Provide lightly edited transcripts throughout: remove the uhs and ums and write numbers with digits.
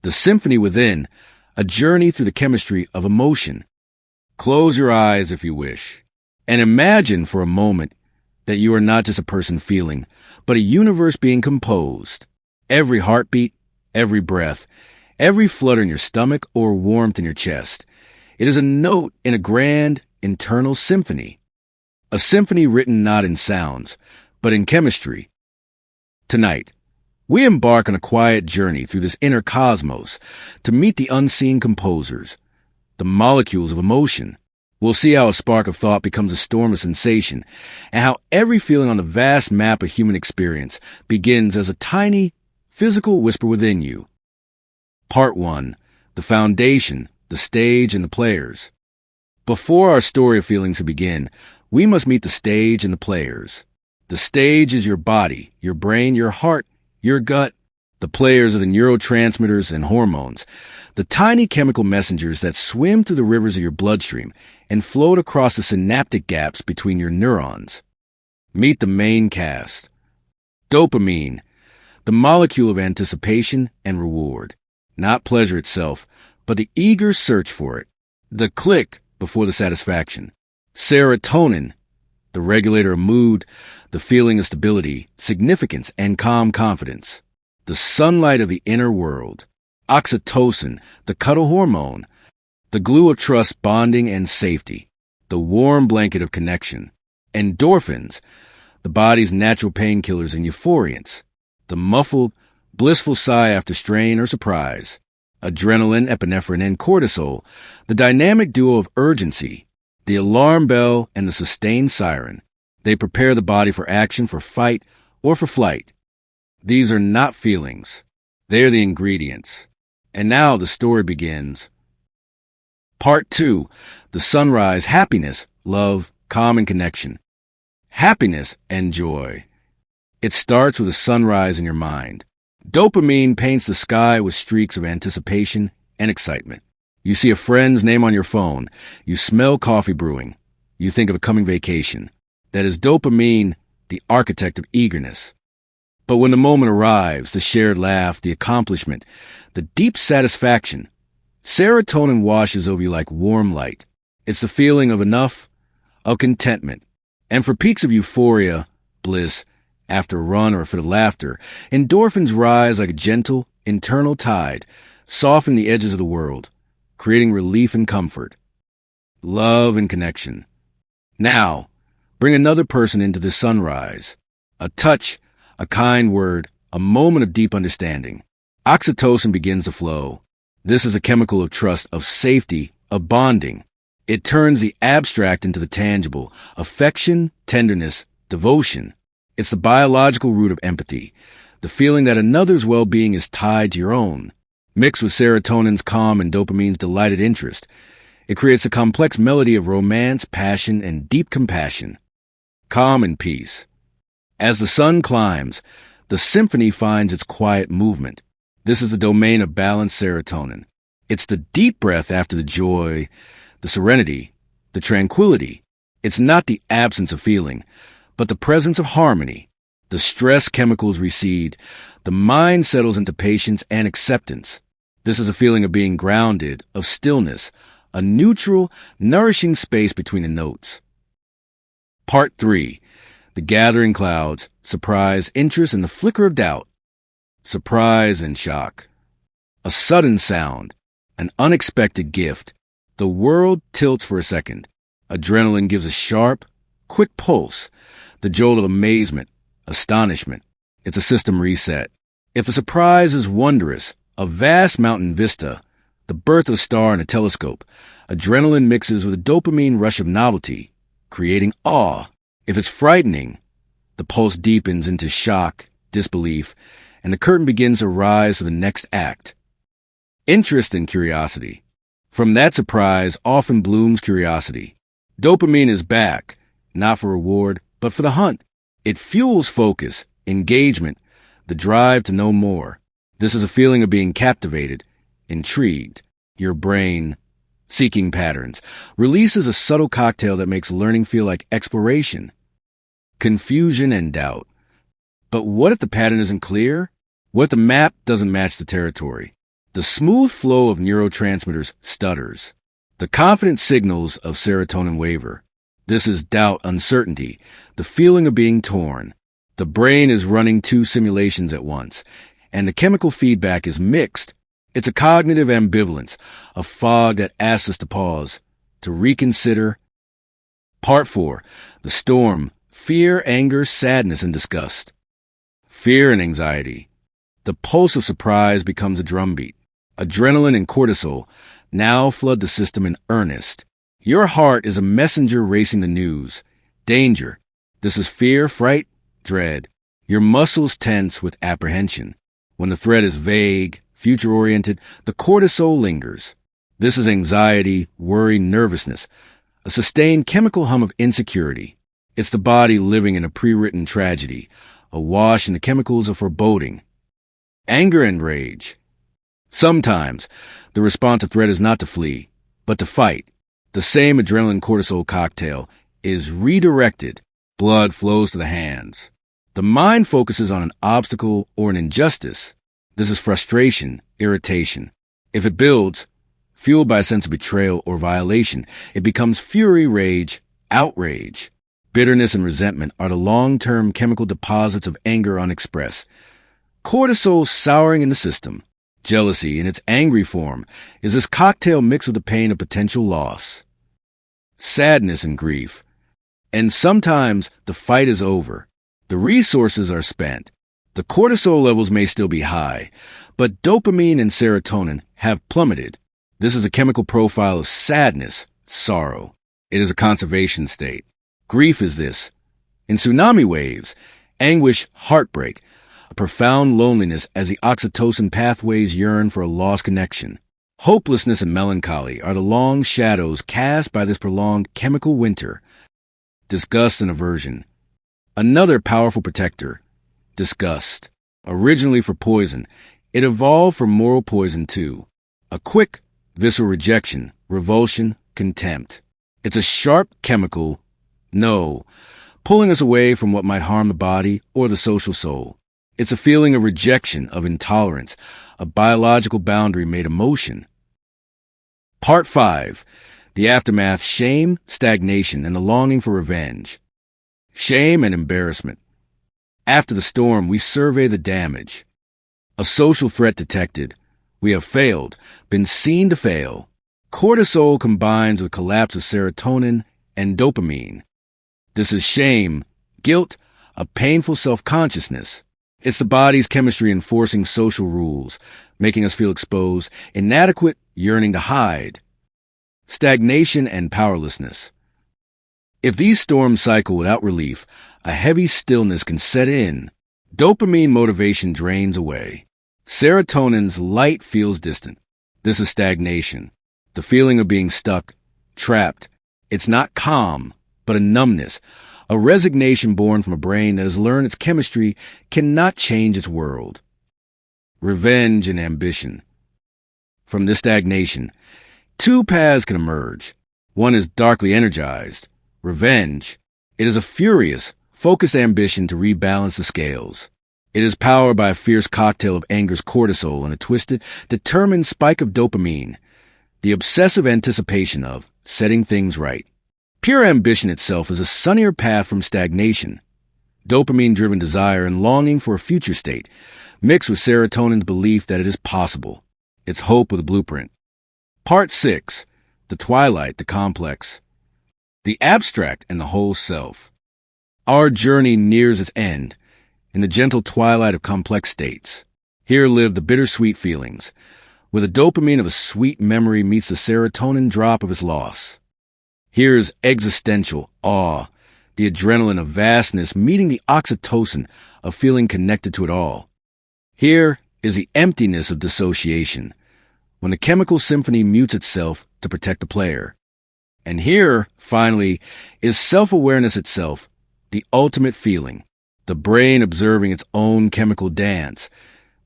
The Symphony Within, a journey through the chemistry of emotion. Close your eyes if you wish, and imagine for a moment that you are not just a person feeling, but a universe being composed. Every heartbeat, every breath, every flutter in your stomach or warmth in your chest. It is a note in a grand internal symphony. A symphony written not in sounds, but in chemistry. Tonight, we embark on a quiet journey through this inner cosmos to meet the unseen composers, the molecules of emotion. We'll see how a spark of thought becomes a storm of sensation, and how every feeling on the vast map of human experience begins as a tiny, physical whisper within you. Part 1. The foundation, the stage, and the players. Before our story of feelings to begin, we must meet the stage and the players. The stage is your body, your brain, your heart, your gut. The players are the neurotransmitters and hormones, the tiny chemical messengers that swim through the rivers of your bloodstream and float across the synaptic gaps between your neurons. Meet the main cast. Dopamine, the molecule of anticipation and reward. Not pleasure itself, but the eager search for it. The click before the satisfaction. Serotonin, the regulator of mood, the feeling of stability, significance, and calm confidence. The sunlight of the inner world. Oxytocin, the cuddle hormone, the glue of trust, bonding, and safety, the warm blanket of connection. Endorphins, the body's natural painkillers and euphoriants, the muffled, blissful sigh after strain or surprise. Adrenaline, epinephrine, and cortisol, the dynamic duo of urgency, the alarm bell, and the sustained siren. They prepare the body for action, for fight, or for flight. These are not feelings. They are the ingredients. And now the story begins. Part 2. The sunrise, happiness, love, calm, and connection. Happiness and joy. It starts with a sunrise in your mind. Dopamine paints the sky with streaks of anticipation and excitement. You see a friend's name on your phone. You smell coffee brewing. You think of a coming vacation. That is dopamine, the architect of eagerness. But when the moment arrives, the shared laugh, the accomplishment, the deep satisfaction, serotonin washes over you like warm light. It's the feeling of enough, of contentment. And for peaks of euphoria, bliss, after a run or a fit of laughter, endorphins rise like a gentle, internal tide, softening the edges of the world, creating relief and comfort. Love and connection. Now, bring another person into the sunrise. A touch, a kind word, a moment of deep understanding. Oxytocin begins to flow. This is a chemical of trust, of safety, of bonding. It turns the abstract into the tangible. Affection, tenderness, devotion. It's the biological root of empathy, the feeling that another's well-being is tied to your own. Mixed with serotonin's calm and dopamine's delighted interest, it creates a complex melody of romance, passion, and deep compassion. Calm and peace. As the sun climbs, the symphony finds its quiet movement. This is the domain of balanced serotonin. It's the deep breath after the joy, the serenity, the tranquility. It's not the absence of feeling, but the presence of harmony. The stress chemicals recede. The mind settles into patience and acceptance. This is a feeling of being grounded, of stillness, a neutral, nourishing space between the notes. Part 3. The gathering clouds, surprise, interest, and the flicker of doubt. Surprise and shock. A sudden sound, an unexpected gift. The world tilts for a second. Adrenaline gives a sharp, quick pulse. The jolt of amazement, astonishment. It's a system reset. If the surprise is wondrous, a vast mountain vista, the birth of a star in a telescope, adrenaline mixes with a dopamine rush of novelty, creating awe. If it's frightening, the pulse deepens into shock, disbelief, and the curtain begins to rise to the next act. Interest and curiosity. From that surprise often blooms curiosity. Dopamine is back, not for reward, but for the hunt. It fuels focus, engagement, the drive to know more. This is a feeling of being captivated, intrigued. Your brain, seeking patterns, releases a subtle cocktail that makes learning feel like exploration. Confusion and doubt. But what if the pattern isn't clear? What if the map doesn't match the territory? The smooth flow of neurotransmitters stutters. The confident signals of serotonin waver. This is doubt, uncertainty, the feeling of being torn. The brain is running two simulations at once, and the chemical feedback is mixed. It's a cognitive ambivalence, a fog that asks us to pause, to reconsider. Part 4. The storm. Fear, anger, sadness, and disgust. Fear and anxiety. The pulse of surprise becomes a drumbeat. Adrenaline and cortisol now flood the system in earnest. Your heart is a messenger racing the news. Danger. This is fear, fright, dread. Your muscles tense with apprehension. When the threat is vague, future-oriented, the cortisol lingers. This is anxiety, worry, nervousness, a sustained chemical hum of insecurity. It's the body living in a pre-written tragedy, awash in the chemicals of foreboding. Anger and rage. Sometimes, the response to threat is not to flee, but to fight. The same adrenaline-cortisol cocktail is redirected. Blood flows to the hands. The mind focuses on an obstacle or an injustice. This is frustration, irritation. If it builds, fueled by a sense of betrayal or violation, it becomes fury, rage, outrage. Bitterness and resentment are the long-term chemical deposits of anger unexpressed. Cortisol souring in the system. Jealousy, in its angry form, is this cocktail mixed with the pain of potential loss. Sadness and grief. And sometimes the fight is over. The resources are spent. The cortisol levels may still be high, but dopamine and serotonin have plummeted. This is a chemical profile of sadness, sorrow. It is a conservation state. Grief is this. In tsunami waves, anguish, heartbreak, a profound loneliness as the oxytocin pathways yearn for a lost connection. Hopelessness and melancholy are the long shadows cast by this prolonged chemical winter. Disgust and aversion. Another powerful protector. Disgust. Originally for poison, it evolved for moral poison too. A quick, visceral rejection, revulsion, contempt. It's a sharp chemical, no, pulling us away from what might harm the body or the social soul. It's a feeling of rejection, of intolerance, a biological boundary made emotion. Part 5. The aftermath, shame, stagnation, and the longing for revenge. Shame and embarrassment. After the storm, we survey the damage. A social threat detected. We have failed, been seen to fail. Cortisol combines with collapse of serotonin and dopamine. This is shame, guilt, a painful self-consciousness. It's the body's chemistry enforcing social rules, making us feel exposed, inadequate, yearning to hide. Stagnation and powerlessness. If these storms cycle without relief, a heavy stillness can set in. Dopamine motivation drains away. Serotonin's light feels distant. This is stagnation. The feeling of being stuck, trapped. It's not calm, but a numbness, a resignation born from a brain that has learned its chemistry cannot change its world. Revenge and ambition. From this stagnation, two paths can emerge. One is darkly energized. Revenge. It is a furious, focused ambition to rebalance the scales. It is powered by a fierce cocktail of anger's cortisol and a twisted, determined spike of dopamine. The obsessive anticipation of setting things right. Pure ambition itself is a sunnier path from stagnation. Dopamine-driven desire and longing for a future state, mixed with serotonin's belief that it is possible. It's hope with a blueprint. Part 6. The twilight, the complex. The abstract and the whole self. Our journey nears its end, in the gentle twilight of complex states. Here live the bittersweet feelings, where the dopamine of a sweet memory meets the serotonin drop of its loss. Here is existential awe, the adrenaline of vastness meeting the oxytocin of feeling connected to it all. Here is the emptiness of dissociation, when the chemical symphony mutes itself to protect the player. And here, finally, is self-awareness itself, the ultimate feeling, the brain observing its own chemical dance,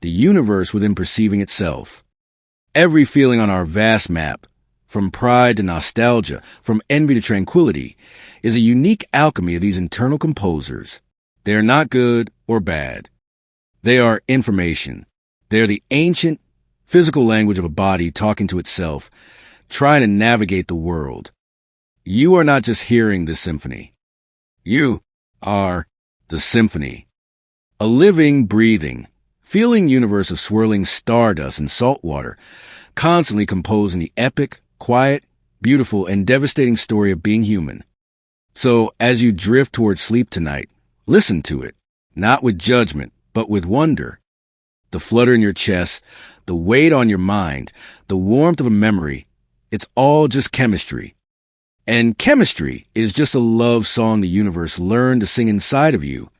the universe within perceiving itself. Every feeling on our vast map, from pride to nostalgia, from envy to tranquility, is a unique alchemy of these internal composers. They are not good or bad. They are information. They are the ancient, physical language of a body talking to itself, trying to navigate the world. You are not just hearing the symphony. You are the symphony. A living, breathing, feeling universe of swirling stardust and salt water, constantly composing the epic, quiet, beautiful, and devastating story of being human. So, as you drift towards sleep tonight, listen to it, not with judgment, but with wonder. The flutter in your chest, the weight on your mind, the warmth of a memory, it's all just chemistry. And chemistry is just a love song the universe learned to sing inside of you